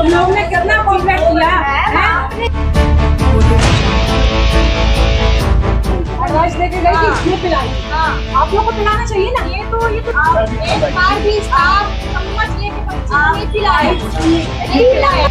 हम लोगों ने कितना कॉम्पैक्ट किया है। एडवाइस देके गई कि ये पिलाई, आप लोग को पिलाना चाहिए ना। ये तो आप एक बार भी आप चम्मच लेके बच्चे को नहीं पिलाए, नहीं पिलाए।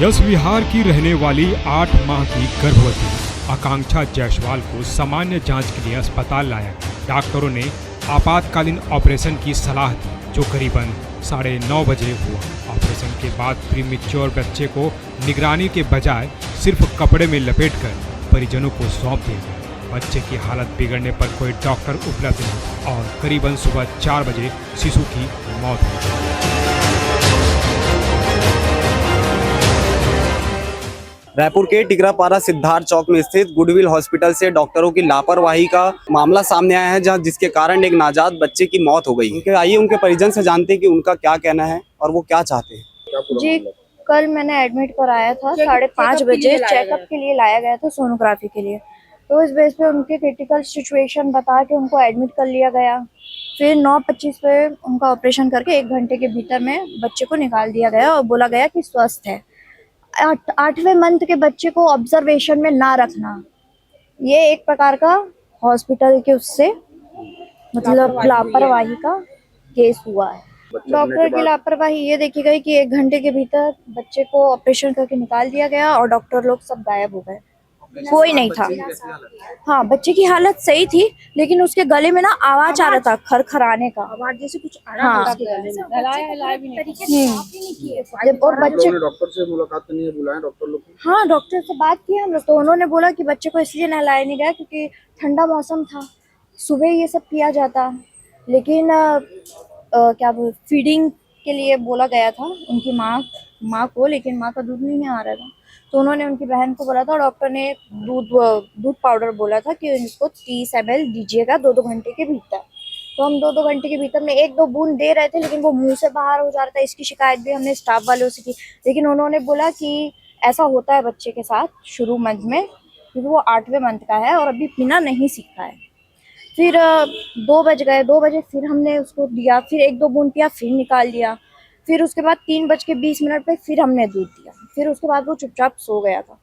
यश विहार की रहने वाली 8 माह की गर्भवती आकांक्षा जायसवाल को सामान्य जांच के लिए अस्पताल लाया। डॉक्टरों ने आपातकालीन ऑपरेशन की सलाह दी, जो करीबन 9:30 बजे हुआ। ऑपरेशन के बाद प्रीमेच्योर बच्चे को निगरानी के बजाय सिर्फ कपड़े में लपेटकर परिजनों को सौंप दिया गया। बच्चे की हालत बिगड़ने पर कोई डॉक्टर उपलब्ध नहीं और करीबन सुबह 4 बजे शिशु की मौत हुई। रायपुर के टिकरापारा सिद्धार्थ चौक में स्थित गुडविल हॉस्पिटल से डॉक्टरों की लापरवाही का मामला सामने आया है, जहां जिसके कारण एक नाजात बच्चे की मौत हो गई। आइए उनके परिजन से जानते हैं कि उनका क्या कहना है और वो क्या चाहते हैं। जी, कल मैंने एडमिट कराया था 5:30 बजे, चेकअप के लिए लाया गया था, सोनोग्राफी के लिए। तो इस बेस पे उनके क्रिटिकल सिचुएशन बता के उनको एडमिट कर लिया गया। फिर 9:25 पे उनका ऑपरेशन करके 1 घंटे के भीतर में बच्चे को निकाल दिया गया और बोला गया कि स्वस्थ है। 8वें मंथ के बच्चे को ऑब्जर्वेशन में ना रखना, ये एक प्रकार का हॉस्पिटल के उससे मतलब लापरवाही का केस हुआ है। डॉक्टर की लापरवाही ये देखी गई कि 1 घंटे के भीतर बच्चे को ऑपरेशन करके निकाल दिया गया और डॉक्टर लोग सब गायब हो गए, कोई नहीं था। हाँ, बच्चे की हालत सही थी, लेकिन उसके गले में ना आवाज आ रहा था, खरखराने का आवाज जैसे कुछ आ रहा था उसके गले में। और बच्चे डॉक्टर से मुलाकात नहीं है, बुलाएं डॉक्टर लोग। हाँ, डॉक्टर से बात की हम लोग, तो उन्होंने बोला कि बच्चे को इसलिए नहलाया नहीं गया क्योंकि ठंडा मौसम था, सुबह ये सब किया जाता। लेकिन क्या बोल फीडिंग के लिए बोला गया था उनकी माँ को, लेकिन माँ का दूध नहीं आ रहा था। तो उन्होंने उनकी बहन को बोला था, डॉक्टर ने दूध पाउडर बोला था कि इसको 30 ml दीजिएगा 2-2 घंटे के भीतर। तो हम 2-2 घंटे के भीतर में 1-2 बूंद दे रहे थे, लेकिन वो मुंह से बाहर हो जा रहा था। इसकी शिकायत भी हमने स्टाफ वालों से की, लेकिन उन्होंने बोला कि ऐसा होता है बच्चे के साथ शुरू मंथ में, क्योंकि वो 8वें मंथ का है और अभी पीना नहीं सीखा है। फिर 2 बज गए, 2 बजे फिर हमने उसको दिया, फिर 1-2 बूंद पिया, फिर निकाल दिया। फिर उसके बाद 3:20 पे फिर हमने दूध दिया। फिर उसके बाद वो चुपचाप सो गया था।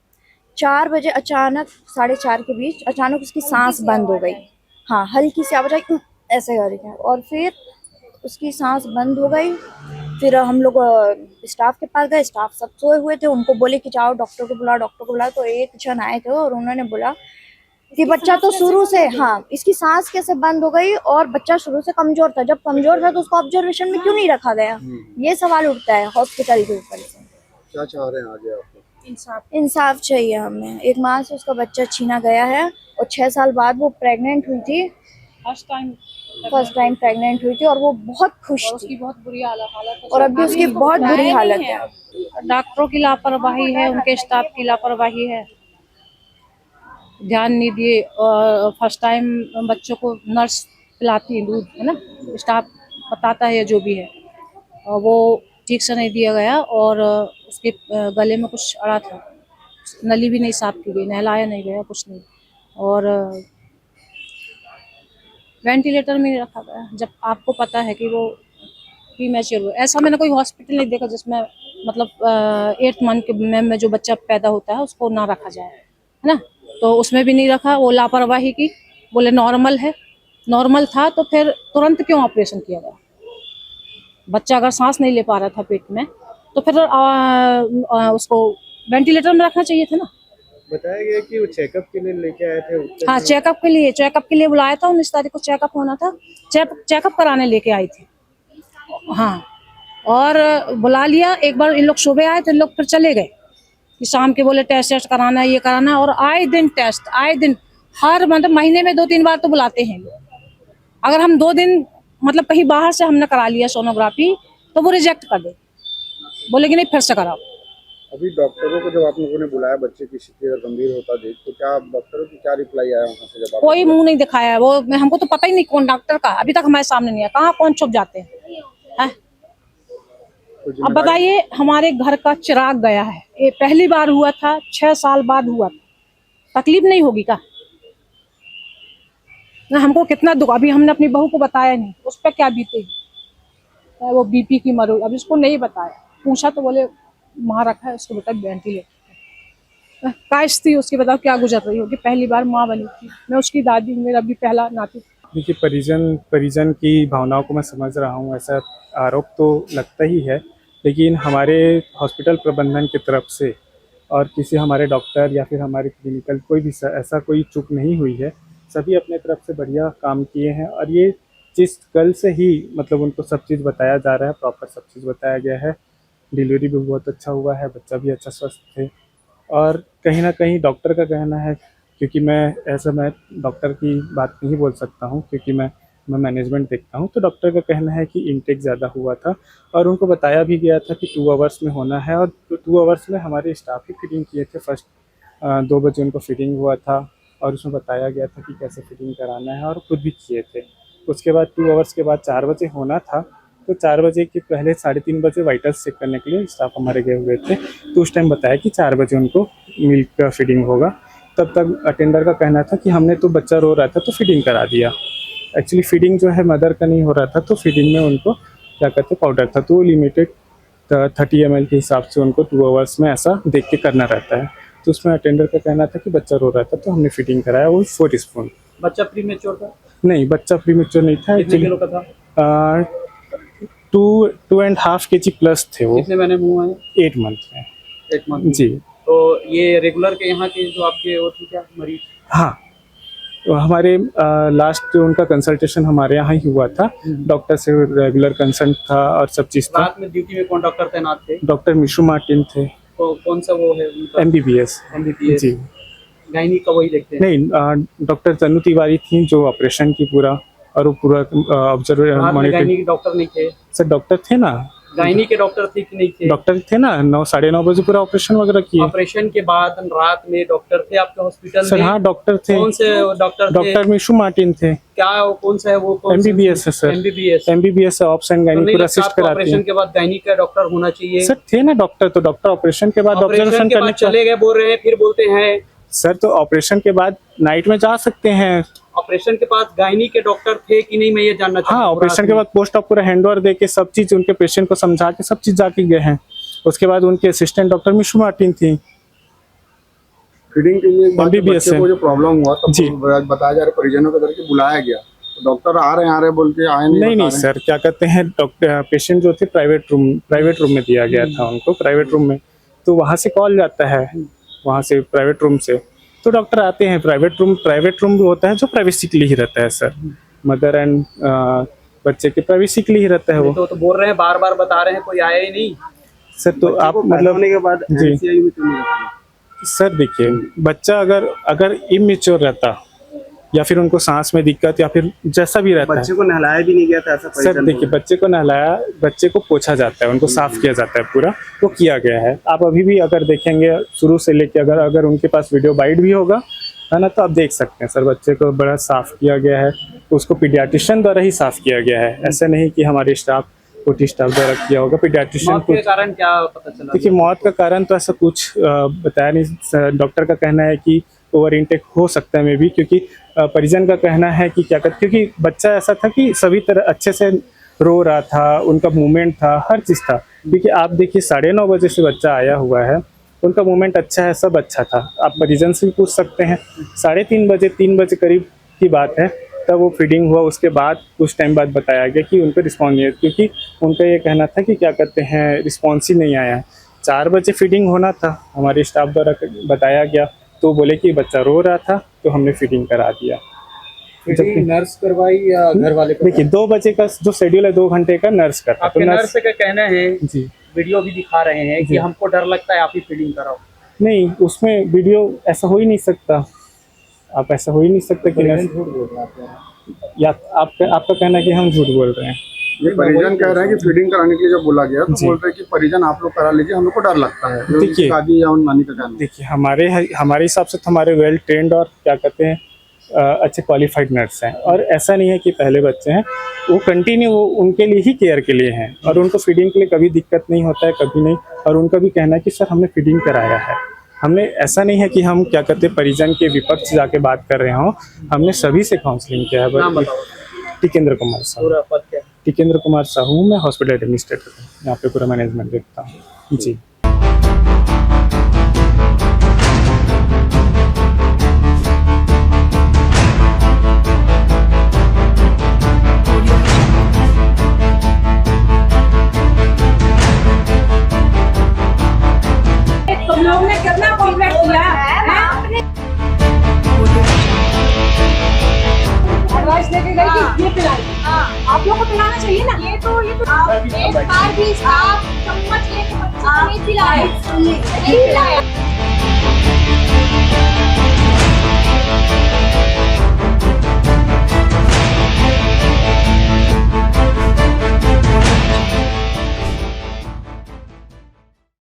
4 बजे अचानक 4:30 के बीच अचानक उसकी सांस बंद हो गई। हाँ, हल्की सी आवाज आई, ऐसे कर रही है, और फिर उसकी सांस बंद हो गई। फिर हम लोग स्टाफ के पास गए, स्टाफ सब सोए हुए थे, उनको बोले कि जाओ डॉक्टर को बुला। तो एक जन आए थे और उन्होंने बोला कि बच्चा तो शुरू से, हाँ, इसकी सांस कैसे बंद हो गई और बच्चा शुरू से कमजोर था। जब कमजोर था तो उसको ऑब्जर्वेशन में क्यों नहीं रखा गया? ये सवाल उठता है हॉस्पिटल के ऊपर से। क्या चाह रहे हैं आगे आपको? इंसाफ चाहिए हमें। एक माँ से उसका बच्चा छीना गया है और 6 साल बाद वो प्रेग्नेंट हुई थी, फर्स्ट टाइम प्रेग्नेंट हुई थी और वो बहुत खुश थी। उसकी बहुत बुरी हालत है और अभी उसकी बहुत बुरी हालत है। डॉक्टरों की लापरवाही है, उनके स्टाफ की लापरवाही है, ध्यान नहीं दिए। और फर्स्ट टाइम बच्चों को नर्स पिलाती है दूध, है ना, स्टाफ बताता है जो भी है, और वो ठीक से नहीं दिया गया और उसके गले में कुछ अड़ा था, नली भी नहीं साफ की गई, नहलाया नहीं गया, कुछ नहीं, और वेंटिलेटर में रखा गया। जब आपको पता है कि वो प्रीमैच्योर हुआ, ऐसा मैंने कोई हॉस्पिटल नहीं देखा जिसमें मतलब 8 मंथ में जो बच्चा पैदा होता है उसको ना रखा जाए, है ना। तो उसमें भी नहीं रखा, वो लापरवाही की, बोले नॉर्मल है। नॉर्मल था तो फिर तुरंत क्यों ऑपरेशन किया गया? बच्चा अगर सांस नहीं ले पा रहा था पेट में तो फिर उसको वेंटिलेटर में रखना चाहिए था ना। बताया गया कि वो चेकअप के लिए लेके आए थे। हाँ, चेकअप के लिए बुलाया था। 19 तारीख को चेकअप होना था, चेकअप कराने लेके आई थी। हाँ, और बुला लिया। एक बार इन लोग सुबह आए तो इन लोग फिर चले गए कि शाम के बोले टेस्ट कराना है, ये कराना है, और आए दिन टेस्ट, आए दिन, हर मतलब महीने में 2-3 बार तो बुलाते हैं लोग। अगर हम 2 दिन मतलब कहीं बाहर से हमने करा लिया सोनोग्राफी तो वो रिजेक्ट कर दे, बोले कि नहीं फिर से कराओ। अभी डॉक्टरों को जब आप लोगों ने बुलाया बच्चे की स्थिति गंभीर होता देख, तो क्या डॉक्टरों की क्या रिप्लाई आया वहाँ से? जब कोई मुंह नहीं दिखाया, वो हमको तो पता ही नहीं कौन डॉक्टर का अभी तक हमारे सामने नहीं है। कहाँ कौन छुप जाते हैं? कोई अब जिम्मेदारी? बताइए, हमारे घर का चिराग गया है, ये पहली बार हुआ था, 6 साल बाद हुआ था, तकलीफ नहीं होगी क्या? ना हमको कितना दुख, अभी हमने अपनी बहू को बताया नहीं, उस पर क्या बीतेगी, वो बीपी की मरो, अब इसको नहीं बताया, पूछा तो बोले वहाँ रखा है उसको, बेटा वेंटिलेटर। काश थी उसकी, बताओ क्या गुजर रही होगी, पहली बार माँ बनी थी, मैं उसकी दादी हूँ, मेरा भी पहला नाती। देखिए, परिजन की भावनाओं को मैं समझ रहा हूँ, ऐसा आरोप तो लगता ही है, लेकिन हमारे हॉस्पिटल प्रबंधन की तरफ से और किसी हमारे डॉक्टर या फिर हमारे क्लिनिकल कोई भी ऐसा कोई चूक नहीं हुई है। सभी अपने तरफ से बढ़िया काम किए हैं और ये चीज़ कल से ही मतलब उनको सब चीज़ बताया जा रहा है, प्रॉपर सब चीज़ बताया गया है। डिलीवरी भी बहुत अच्छा हुआ है, बच्चा भी अच्छा स्वस्थ थे और कहीं ना कहीं डॉक्टर का कहना है, क्योंकि मैं डॉक्टर की बात नहीं बोल सकता हूँ क्योंकि मैं मैनेजमेंट देखता हूँ, तो डॉक्टर का कहना है कि इनटेक ज़्यादा हुआ था और उनको बताया भी गया था कि 2 आवर्स में होना है और 2 आवर्स में हमारे स्टाफ ही फिटिंग किए थे। फर्स्ट 2 बजे उनको फिटिंग हुआ था और उसमें बताया गया था कि कैसे फिटिंग कराना है और खुद भी किए थे। उसके बाद 2 आवर्स के बाद 4 बजे होना था, तो 4 बजे के पहले 3:30 बजे वाइटल्स चेक करने के लिए स्टाफ हमारे गए हुए थे, तो उस टाइम बताया कि 4 बजे उनको मिल्क का फीडिंग होगा। तब तक अटेंडर का कहना था कि हमने तो बच्चा रो रहा था तो फीडिंग करा दिया। एक्चुअली फीडिंग जो है मदर का नहीं हो रहा था, तो फीडिंग में उनको क्या कहते हैं पाउडर था, तो लिमिटेड 30 ml के हिसाब से उनको 2 आवर्स में ऐसा देख के करना रहता है। तो उसमें अटेंडर का कहना था कि बच्चा रो रहा था तो हमने फीडिंग कराया, वो 4 स्पून। बच्चा प्रीमेच्योर था? नहीं, बच्चा प्रीमेच्योर नहीं था। कितने किलो का था? 2.5 kg प्लस थे वो। कितने महीने हुआ है? 8 मंथ में। 8 मंथ जी। तो ये रेगुलर के यहाँ के जो आपके वो थे क्या मरीज? हाँ, तो हमारे लास्ट उनका कंसल्टेशन हमारे यहाँ ही हुआ था, डॉक्टर से रेगुलर कंसल्ट था और सब चीज़ था। रात में ड्यूटी में कौन डॉक्टर तैनात थे? डॉक्टर मिशु मार्टिन थे। तो कौन सा वो है उनका? MBBS। जी। गायनी का वही देखते हैं? नहीं, डॉक्टर तनु तिवारी थी जो ऑपरेशन की पूरा और वो पूरा ऑब्जर्व मॉनिटर। गायनी के डॉक्टर नहीं थे? सर डॉक्टर थे ना, गायनी के डॉक्टर थे कि नहीं थे? डॉक्टर थे ना, 9-9:30 बजे पूरा ऑपरेशन वगैरह किए। ऑपरेशन के बाद रात में डॉक्टर थे आपके हॉस्पिटल में? सर हाँ, डॉक्टर थे। कौन से डॉक्टर थे? डॉक्टर मिशु मार्टिन थे। क्या कौन सा है वो? MBBS है sir. MBBS ops and gynae पूरा असिस्ट कराती है। ऑपरेशन के बाद गायनी का डॉक्टर होना चाहिए। सर थे ना डॉक्टर, तो डॉक्टर ऑपरेशन के बाद ऑब्जर्वेशन करने चले गए बोल रहे हैं, फिर बोलते हैं सर तो ऑपरेशन के बाद नाइट में जा सकते हैं। ऑपरेशन के पास गायनी के डॉक्टर थे कि नहीं, मैं ये जानना चाहता हूं। हाँ, ऑपरेशन के बाद पोस्ट ऑप पूरा हैंडओवर दे के सब चीज उनके पेशेंट को समझा के सब चीज जाके गए हैं। उसके बाद उनके असिस्टेंट डॉक्टर मिशु मार्टिन थी। फीडिंग के लिए MBBS बच्चे को जो प्रॉब्लम हुआ तब जी। बताया जा रहा है परिजनों को करके बुलाया गया, तो डॉक्टर आ रहे हैं बोल के आए नहीं सर, क्या कहते हैं डॉक्टर पेशेंट जो थे प्राइवेट रूम में दिया गया था उनको, प्राइवेट रूम में, तो वहाँ से कॉल जाता है, वहाँ से प्राइवेट रूम से तो डॉक्टर आते हैं। प्राइवेट रूम भी होता है जो प्राइवेसी के लिए ही रहता है सर, मदर एंड बच्चे के प्राइवेसी के लिए ही रहता है वो। तो बोल रहे हैं, बार बार बता रहे हैं, कोई आया ही नहीं सर। तो आप मतलब होने के बाद जी NCI में क्यों नहीं रखा? सर देखिए, बच्चा अगर इमेच्योर रहता या फिर उनको सांस में दिक्कत या फिर जैसा भी रहता बच्चे को नहलाया भी नहीं गया था ऐसा? सर देखिए, बच्चे को नहलाया, बच्चे को पोछा जाता है, उनको साफ किया जाता है, पूरा वो किया गया है। आप अभी भी अगर देखेंगे शुरू से लेके अगर उनके पास वीडियो बाइट भी होगा है ना, तो आप देख सकते हैं सर बच्चे को बड़ा साफ किया गया है। उसको पीडियाट्रिशियन द्वारा ही साफ किया गया है, ऐसा नहीं कि हमारे स्टाफ ओटी स्टाफ द्वारा किया होगा। पीडियाट्रिशियन के कारण क्या पता चला? देखिए, मौत का कारण तो ऐसा कुछ बताया नहीं। डॉक्टर का कहना है कि ओवर इनटेक हो सकता है मे भी, क्योंकि परिजन का कहना है कि क्या कहते, क्योंकि बच्चा ऐसा था कि सभी तरह अच्छे से रो रहा था, उनका मूवमेंट था, हर चीज़ था। क्योंकि आप देखिए 9:30 बजे से बच्चा आया हुआ है, उनका मूवमेंट अच्छा है, सब अच्छा था। आप परिजन से भी पूछ सकते हैं। 3:30 बजे करीब की बात है, तब वो फीडिंग हुआ। उसके बाद कुछ टाइम बाद बताया गया कि उनको रिस्पॉन्स नहीं है, क्योंकि उनका ये कहना था कि क्या कहते हैं रिस्पॉन्स ही नहीं आया। 4 बजे फीडिंग होना था, हमारे स्टाफ द्वारा बताया गया, तो बोले कि बच्चा रो रहा था तो हमने फीडिंग करा दिया। नर्स करवाई या घर वाले? देखिए 2 बजे का जो शेड्यूल है 2 घंटे का नर्स करता है। आपके नर्स का कहना है जी, वीडियो भी दिखा रहे हैं कि हमको डर लगता है, आप ही फीडिंग कराओ। नहीं, उसमें वीडियो ऐसा हो ही नहीं सकता, आप ऐसा हो ही नहीं सकता कि नर्स झूठ बोल रहे हैं या आपका कहना है कि हम झूठ बोल रहे हैं। ये परिजन कह रहे हैं कि फीडिंग कराने के लिए जब बोला गया तो बोल रहे हैं कि परिजन आप लोग करा लीजिए, हम लोग को डर लगता है। देखिए दादी या उन नानी का कहना। देखिए, हमारे हिसाब से तो हमारे वेल ट्रेंड और क्या कहते हैं अच्छे क्वालिफाइड नर्स हैं, और ऐसा नहीं है कि पहले बच्चे हैं, वो कंटिन्यू वो उनके लिए ही केयर के लिए हैं, और उनको फीडिंग के लिए कभी दिक्कत नहीं होता है, कभी नहीं। और उनका भी कहना है कि सर हमने फीडिंग कराया है, हमने ऐसा नहीं है कि हम क्या कहते हैं परिजन के विपक्ष जाके बात कर रहे हों, हमने सभी से काउंसलिंग किया है। नाम बताओ। टिकेंद्र कुमार साहू। पूरा पद क्या है? टिकेंद्र कुमार साहू, मैं हॉस्पिटल एडमिनिस्ट्रेटर हूँ, यहाँ पे पूरा मैनेजमेंट देखता हूँ जी। तुम लोगों ने कितना कॉन्ट्रैक्ट किया है? एडवाइस लेके गई कि ये पिलाई। आप लोगों को पिलाना चाहिए ना। ये तो एक बार भी आप चम्मच लेके बच्चे को नहीं पिलाए, नहीं पिलाया।